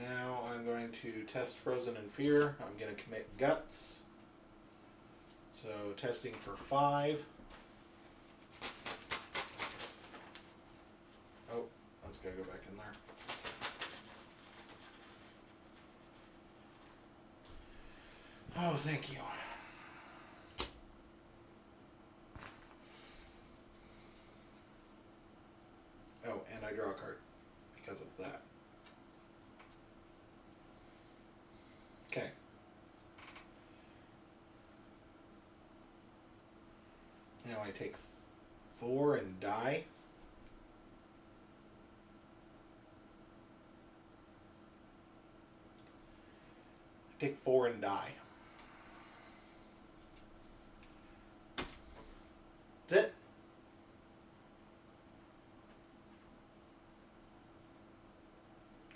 Speaker 1: Now I'm going to test Frozen in Fear. I'm going to commit Guts. So testing for 5. Oh, that's got to go back in there. Oh, thank you. Oh, and I draw a card because of that. Okay. Now I take 4 and die. I take 4 and die. That's it.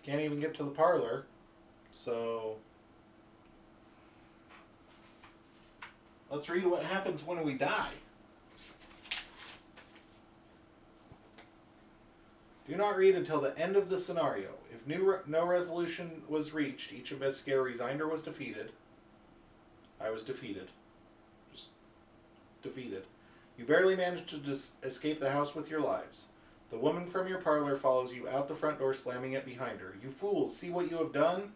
Speaker 1: Can't even get to the parlor. So let's read what happens when we die. Do not read until the end of the scenario. If no resolution was reached, each investigator resigned or was defeated. I was defeated. Just defeated. You barely managed to escape the house with your lives. The woman from your parlor follows you out the front door, slamming it behind her. You fools, see what you have done?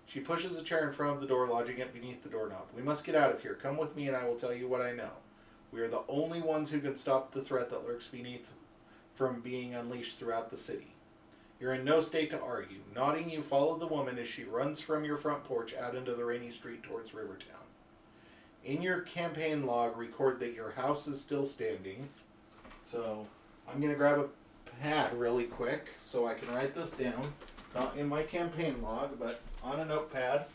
Speaker 1: She pushes a chair in front of the door, lodging it beneath the doorknob. We must get out of here. Come with me and I will tell you what I know. We are the only ones who can stop the threat that lurks beneath from being unleashed throughout the city. You're in no state to argue. Nodding, you follow the woman as she runs from your front porch out into the rainy street towards Rivertown. In your campaign log, record that your house is still standing. So I'm going to grab a pad really quick so I can write this down. Not in my campaign log, but on a notepad.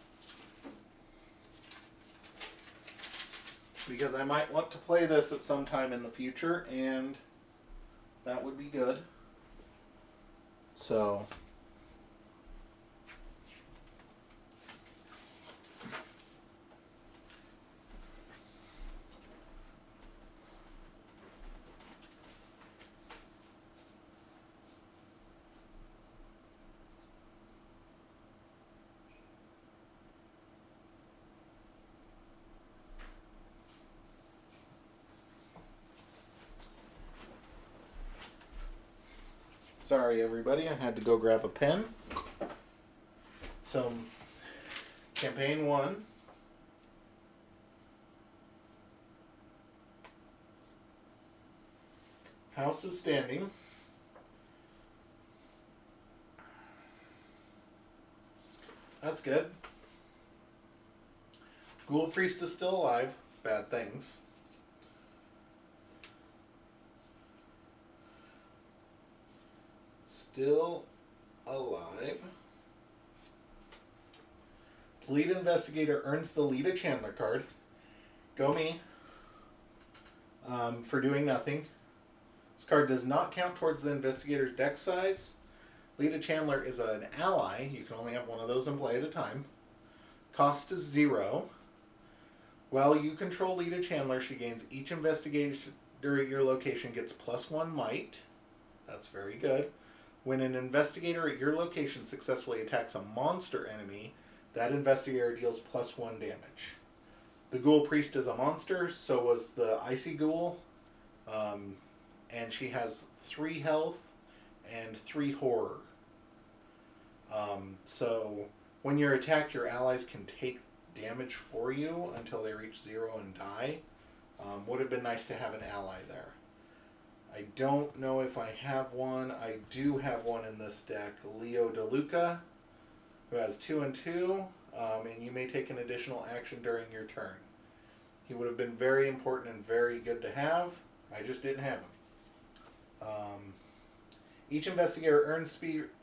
Speaker 1: Because I might want to play this at some time in the future, and that would be good. So sorry, everybody. I had to go grab a pen. So, campaign 1. House is standing. That's good. Ghoul Priest is still alive. Bad things. Still alive. Lead Investigator earns the Lita Chandler card. Go me. For doing nothing. This card does not count towards the Investigator's deck size. Lita Chandler is an ally. You can only have one of those in play at a time. Cost is 0. While you control Lita Chandler, she gains each investigator at your location gets +1 might. That's very good. When an investigator at your location successfully attacks a monster enemy, that investigator deals +1 damage. The Ghoul Priest is a monster, so was the Icy Ghoul. And she has 3 health and 3 horror. So when you're attacked, your allies can take damage for you until they reach 0 and die. Would have been nice to have an ally there. I don't know if I have one. I do have one in this deck, Leo DeLuca, who has 2 and 2, and you may take an additional action during your turn. He would have been very important and very good to have. I just didn't have him. Each investigator earns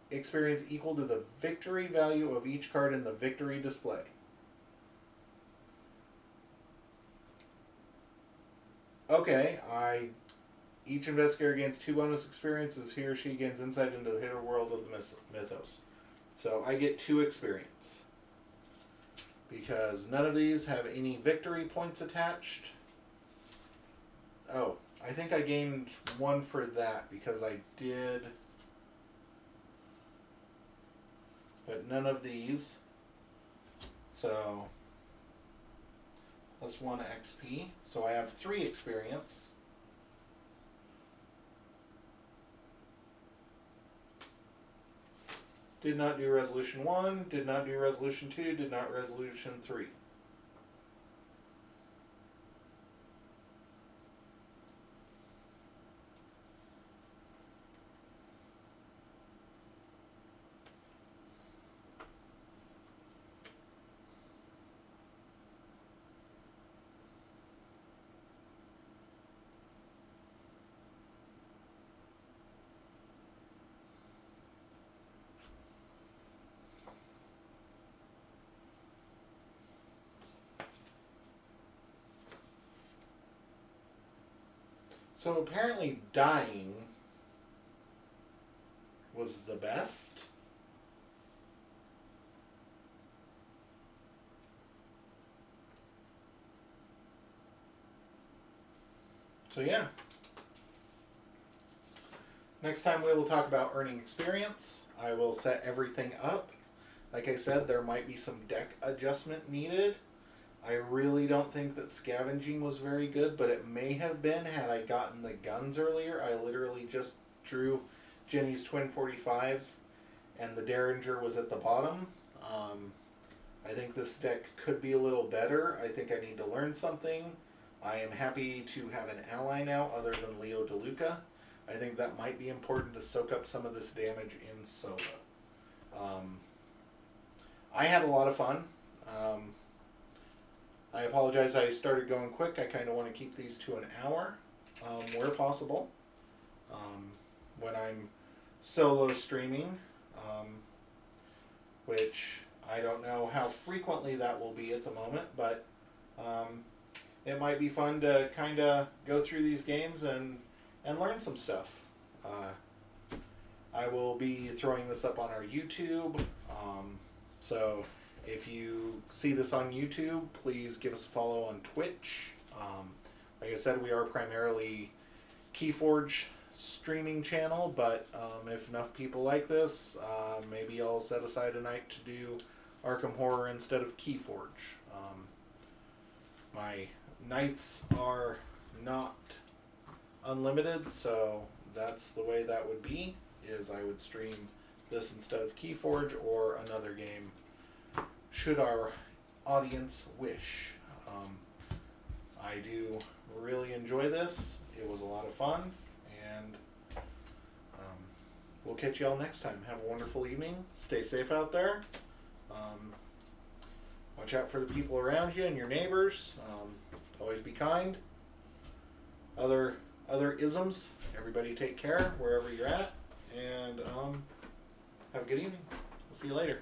Speaker 1: experience equal to the victory value of each card in the victory display. Okay, each investigator gains 2 bonus experiences. He or she gains insight into the hidden world of the mythos. So I get 2 experience. Because none of these have any victory points attached. Oh, I think I gained 1 for that because I did but none of these. So plus 1 XP. So I have 3 experience. Did not do resolution 1, did not do resolution 2, did not resolution 3. So apparently dying was the best. So yeah. Next time we will talk about earning experience. I will set everything up. Like I said, there might be some deck adjustment needed. I really don't think that scavenging was very good, but it may have been had I gotten the guns earlier. I literally just drew Jenny's twin 45s, and the Derringer was at the bottom. I think this deck could be a little better. I think I need to learn something. I am happy to have an ally now other than Leo DeLuca. I think that might be important to soak up some of this damage in solo. I had a lot of fun. I apologize I started going quick. I kind of want to keep these to an hour where possible. When I'm solo streaming, which I don't know how frequently that will be at the moment, but it might be fun to kind of go through these games and learn some stuff. I will be throwing this up on our YouTube, so if you see this on YouTube, please give us a follow on Twitch. Like I said, we are primarily Keyforge streaming channel, but if enough people like this, maybe I'll set aside a night to do Arkham Horror instead of Keyforge. My nights are not unlimited, so that's the way that would be, is I would stream this instead of Keyforge or another game, should our audience wish. I do really enjoy this. It was a lot of fun, and we'll catch you all next time. Have a wonderful evening. Stay safe out there. Watch out for the people around you and your neighbors. Always be kind. Other isms. Everybody take care wherever you're at, and have a good evening. We'll see you later.